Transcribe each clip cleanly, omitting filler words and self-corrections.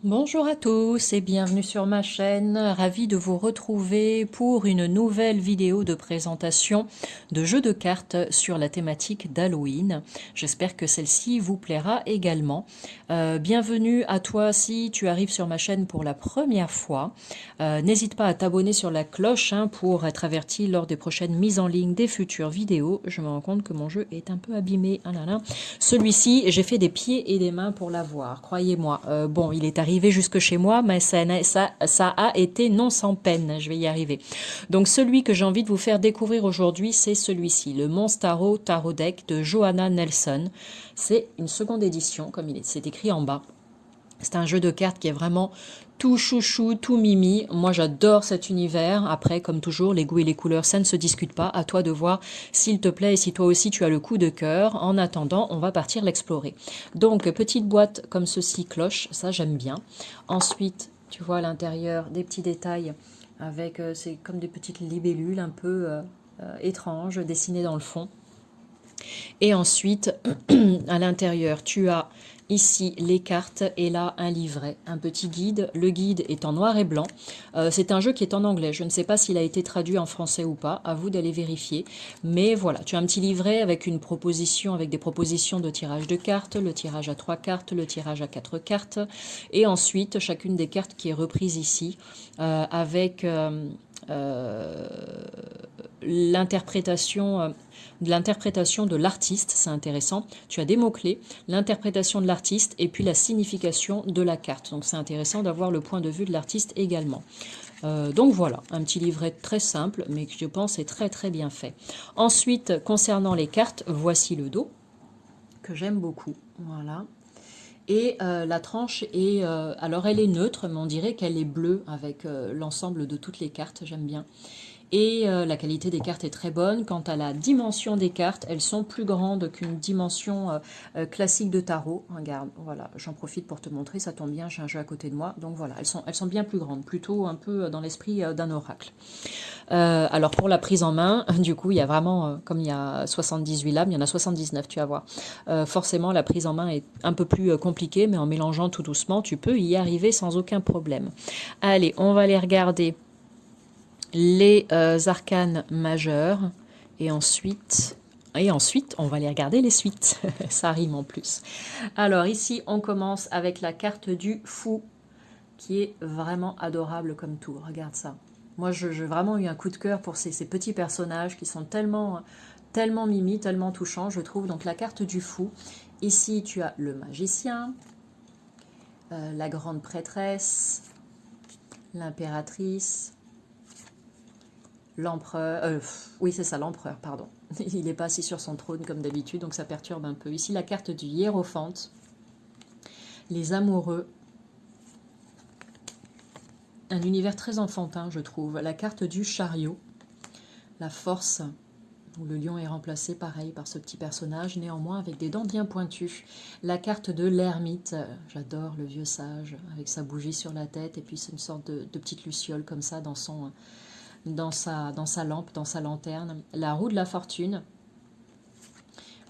Bonjour à tous et bienvenue sur ma chaîne. Ravi de vous retrouver pour une nouvelle vidéo de présentation de jeux de cartes sur la thématique d'Halloween. J'espère que celle-ci vous plaira également. Bienvenue à toi si tu arrives sur ma chaîne pour la première fois. N'hésite pas à t'abonner sur la cloche pour être averti lors des prochaines mises en ligne des futures vidéos. Je me rends compte que mon jeu est un peu abîmé. Ah là là. Celui-ci, j'ai fait des pieds et des mains pour l'avoir, croyez-moi. Bon, il est arrivé jusque chez moi, mais ça a été non sans peine. Je vais y arriver. Donc celui que j'ai envie de vous faire découvrir aujourd'hui, c'est celui-ci, le Monstaro Tarot Deck de Johanna Nelson. C'est une seconde édition, comme c'est écrit en bas. C'est un jeu de cartes qui est vraiment tout chouchou, tout mimi. Moi, j'adore cet univers. Après, comme toujours, les goûts et les couleurs, ça ne se discute pas. À toi de voir s'il te plaît et si toi aussi tu as le coup de cœur. En attendant, on va partir l'explorer. Donc, petite boîte comme ceci, cloche, ça j'aime bien. Ensuite, tu vois à l'intérieur des petits détails avec, c'est comme des petites libellules un peu étranges dessinées dans le fond. Et ensuite, à l'intérieur, tu as ici les cartes et là un livret, un petit guide. Le guide est en noir et blanc. C'est un jeu qui est en anglais. Je ne sais pas s'il a été traduit en français ou pas. À vous d'aller vérifier. Mais voilà, tu as un petit livret avec une proposition, avec des propositions de tirage de cartes, le tirage à 3 cartes, le tirage à 4 cartes. Et ensuite, chacune des cartes qui est reprise ici avec l'interprétation de l'artiste, c'est intéressant. Tu as des mots-clés, l'interprétation de l'artiste et puis la signification de la carte. Donc c'est intéressant d'avoir le point de vue de l'artiste également. Donc voilà, un petit livret très simple, mais que je pense est très très bien fait. Ensuite, concernant les cartes, voici le dos, que j'aime beaucoup. Voilà. Et la tranche est, alors elle est neutre, mais on dirait qu'elle est bleue avec l'ensemble de toutes les cartes, j'aime bien. Et la qualité des cartes est très bonne. Quant à la dimension des cartes, elles sont plus grandes qu'une dimension classique de tarot. Regarde, voilà, j'en profite pour te montrer, ça tombe bien, j'ai un jeu à côté de moi. Donc voilà, elles sont bien plus grandes, plutôt un peu dans l'esprit d'un oracle. Alors pour la prise en main, du coup, il y a vraiment, comme il y a 78 lames, il y en a 79, tu vas voir. Forcément, la prise en main est un peu plus compliquée, mais en mélangeant tout doucement, tu peux y arriver sans aucun problème. Allez, on va les regarder les arcanes majeures et ensuite on va les regarder les suites. Ça rime en plus. Alors ici on commence avec la carte du fou qui est vraiment adorable comme tout. Regarde ça. Moi j'ai vraiment eu un coup de cœur pour ces petits personnages qui sont tellement mimi, tellement touchants je trouve. Donc la carte du fou. Ici tu as le magicien, la grande prêtresse, l'impératrice, l'empereur, oui c'est ça, l'empereur, pardon. Il n'est pas assis sur son trône comme d'habitude, donc ça perturbe un peu. Ici la carte du hiérophante, les amoureux, un univers très enfantin je trouve. La carte du chariot, la force, où le lion est remplacé pareil par ce petit personnage, néanmoins avec des dents bien pointues. La carte de l'ermite, j'adore le vieux sage, avec sa bougie sur la tête, et puis c'est une sorte de petite luciole comme ça dans sa lampe, dans sa lanterne. La roue de la fortune,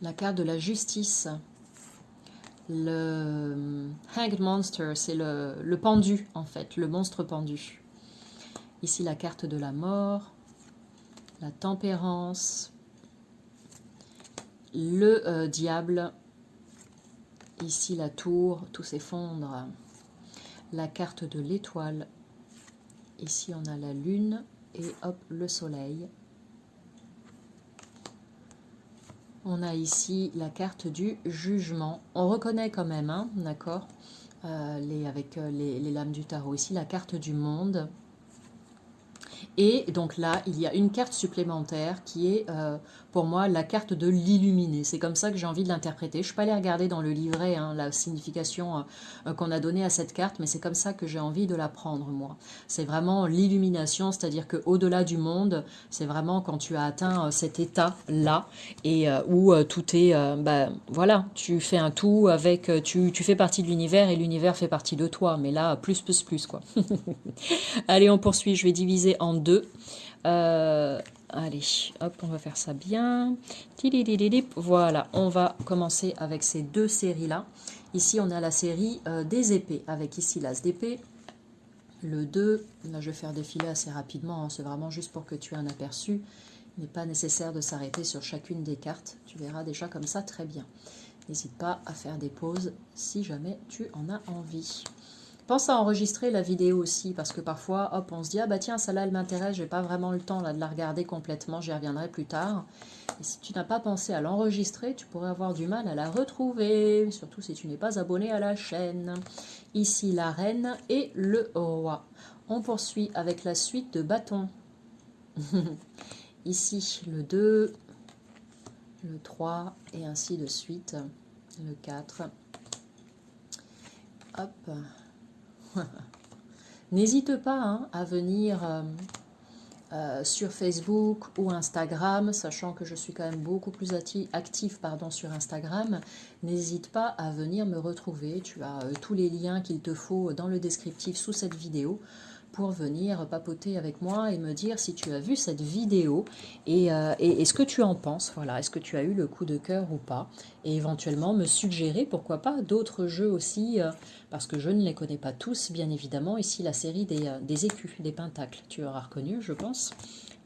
la carte de la justice, le Hanged Monster, c'est le pendu en fait, le monstre pendu. Ici la carte de la mort, la tempérance, le diable, ici la tour, tout s'effondre, la carte de l'étoile, ici on a la lune et hop le soleil. On a ici la carte du jugement. On reconnaît quand même, hein, d'accord, avec les lames du tarot. Ici, la carte du monde. Et donc là, il y a une carte supplémentaire qui est pour moi la carte de l'illuminé. C'est comme ça que j'ai envie de l'interpréter. Je ne suis pas allée regarder dans le livret la signification qu'on a donnée à cette carte, mais c'est comme ça que j'ai envie de la prendre, moi. C'est vraiment l'illumination, c'est-à-dire qu'au-delà du monde, c'est vraiment quand tu as atteint cet état-là et où tout est... voilà, tu fais un tout avec... tu fais partie de l'univers et l'univers fait partie de toi, mais là, plus, quoi. Allez, on poursuit. Je vais diviser en deux. Allez, hop, on va faire ça bien. Voilà, on va commencer avec ces deux séries-là. Ici, on a la série des épées, avec ici l'as d'épée, le 2. Là, je vais faire défiler assez rapidement, hein, c'est vraiment juste pour que tu aies un aperçu. Il n'est pas nécessaire de s'arrêter sur chacune des cartes. Tu verras déjà comme ça très bien. N'hésite pas à faire des pauses si jamais tu en as envie. Pense à enregistrer la vidéo aussi, parce que parfois, hop, on se dit, ah bah tiens, celle-là, elle m'intéresse, je n'ai pas vraiment le temps là, de la regarder complètement, j'y reviendrai plus tard. Et si tu n'as pas pensé à l'enregistrer, tu pourrais avoir du mal à la retrouver, surtout si tu n'es pas abonné à la chaîne. Ici, la reine et le roi. On poursuit avec la suite de bâtons. Ici, le 2, le 3, et ainsi de suite. Le 4. Hop. N'hésite pas hein, à venir sur Facebook ou Instagram, sachant que je suis quand même beaucoup plus active sur Instagram. N'hésite pas à venir me retrouver. Tu as tous les liens qu'il te faut dans le descriptif sous cette vidéo pour venir papoter avec moi et me dire si tu as vu cette vidéo et ce que tu en penses. Voilà, est-ce que tu as eu le coup de cœur ou pas? Et éventuellement me suggérer, pourquoi pas, d'autres jeux aussi, parce que je ne les connais pas tous, bien évidemment. Ici, la série des écus, des pentacles. Tu auras reconnu, je pense,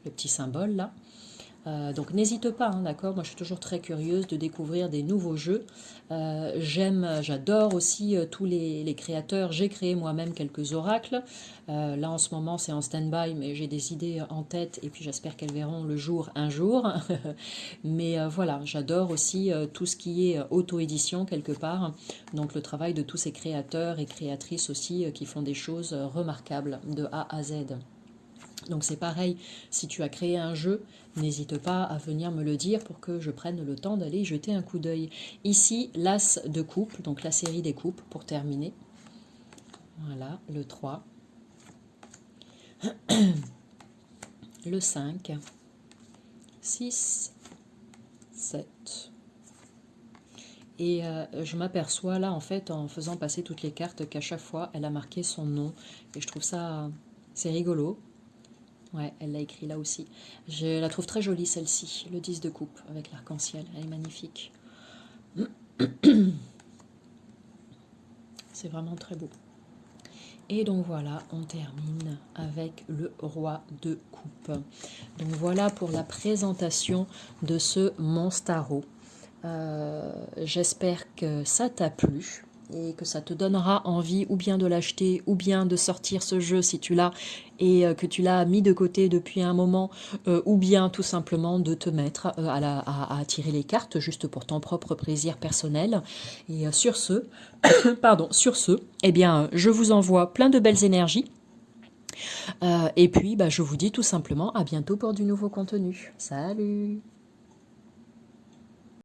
le petit symbole là. Donc n'hésite pas, hein, d'accord? Moi je suis toujours très curieuse de découvrir des nouveaux jeux. J'adore aussi tous les créateurs. J'ai créé moi-même quelques oracles. Là en ce moment c'est en stand-by, mais j'ai des idées en tête et puis j'espère qu'elles verront le jour un jour. Mais voilà, j'adore aussi tout ce qui est auto-édition quelque part. Donc le travail de tous ces créateurs et créatrices aussi qui font des choses remarquables de A à Z. Donc c'est pareil, si tu as créé un jeu, n'hésite pas à venir me le dire pour que je prenne le temps d'aller jeter un coup d'œil. Ici, l'as de coupe, donc la série des coupes pour terminer. Voilà, le 3, le 5, 6, 7. Et je m'aperçois là, en fait, en faisant passer toutes les cartes, qu'à chaque fois, elle a marqué son nom. Et je trouve ça, c'est rigolo. Ouais, elle l'a écrit là aussi. Je la trouve très jolie celle-ci, le 10 de coupe avec l'arc-en-ciel. Elle est magnifique. C'est vraiment très beau. Et donc voilà, on termine avec le roi de coupe. Donc voilà pour la présentation de ce Monstaro. J'espère que ça t'a plu et que ça te donnera envie ou bien de l'acheter ou bien de sortir ce jeu si tu l'as et que tu l'as mis de côté depuis un moment ou bien tout simplement de te mettre à tirer les cartes juste pour ton propre plaisir personnel. Et sur ce, eh bien, je vous envoie plein de belles énergies. Et puis, je vous dis tout simplement à bientôt pour du nouveau contenu. Salut!